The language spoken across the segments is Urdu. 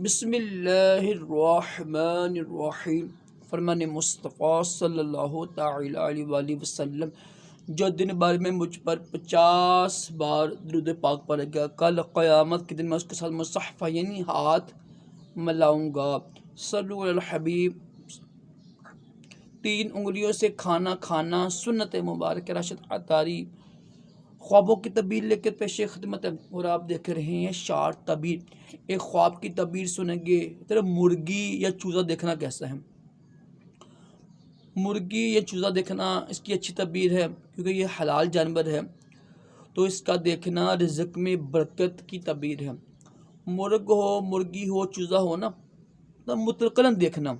بسم اللہ الرحمن الرحیم، فرمان مصطفیٰ صلی اللہ تعالی علیہ وآلہ وسلم جو دن بھر میں مجھ پر 50 بار درود پاک پڑھے گا، کل قیامت کے دن میں اس کے ساتھ مصحفہ یعنی ہاتھ ملاؤں گا۔ صلو علی الحبیب۔ 3 انگلیوں سے کھانا کھانا سنت مبارک راشد عطاری۔ خوابوں کی تعبیر لے کر پیش خدمت ہے، اور آپ دیکھ رہے ہیں شارٹ تعبیر۔ ایک خواب کی تعبیر سنیں گے، طرح مرغی یا چوزا دیکھنا کیسا ہے۔ مرغی یا چوزا دیکھنا اس کی اچھی تعبیر ہے، کیونکہ یہ حلال جانور ہے، تو اس کا دیکھنا رزق میں برکت کی تعبیر ہے۔ مرغ ہو، مرغی ہو، چوزا ہو نا، تو متقلاً دیکھنا۔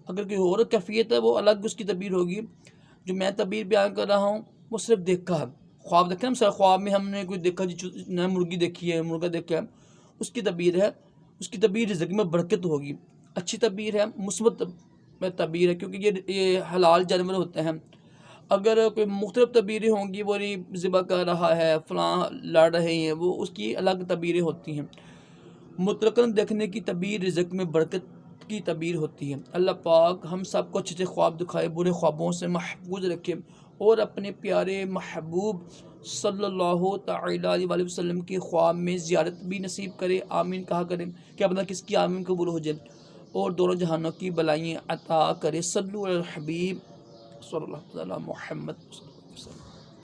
اگر کوئی اور کیفیت ہے وہ الگ اس کی تعبیر ہوگی۔ جو میں تعبیر بیان کر رہا ہوں وہ صرف دیکھا ہے، خواب دیکھا ہے، مثلا خواب میں ہم نے کوئی دیکھا نیا مرغی دیکھی ہے، مرغا دیکھا ہے، اس کی تعبیر ہے، اس کی تعبیر رزق میں برکت ہوگی، اچھی تعبیر ہے، مثبت تعبیر ہے، کیونکہ یہ حلال جانور ہوتے ہیں۔ اگر کوئی مختلف تعبیریں ہوں گی، وہ ذبح کر رہا ہے، فلاں لڑ رہے ہیں، وہ اس کی الگ تعبیریں ہوتی ہیں۔ مطلقاً دیکھنے کی تعبیر رزق میں برکت کی تعبیر ہوتی ہے۔ اللہ پاک ہم سب کو اچھے سے خواب دکھائے، برے خوابوں سے محفوظ رکھے، اور اپنے پیارے محبوب صلی اللہ تعالی علیہ وآلہ وسلم کے خواب میں زیارت بھی نصیب کرے۔ آمین کہا کریں کہ اپنا کس کی آمین قبول ہو جائے، اور دونوں جہانوں کی بلائیں عطا کرے۔ صلو علی الحبیب صلی اللہ علیہ محمد۔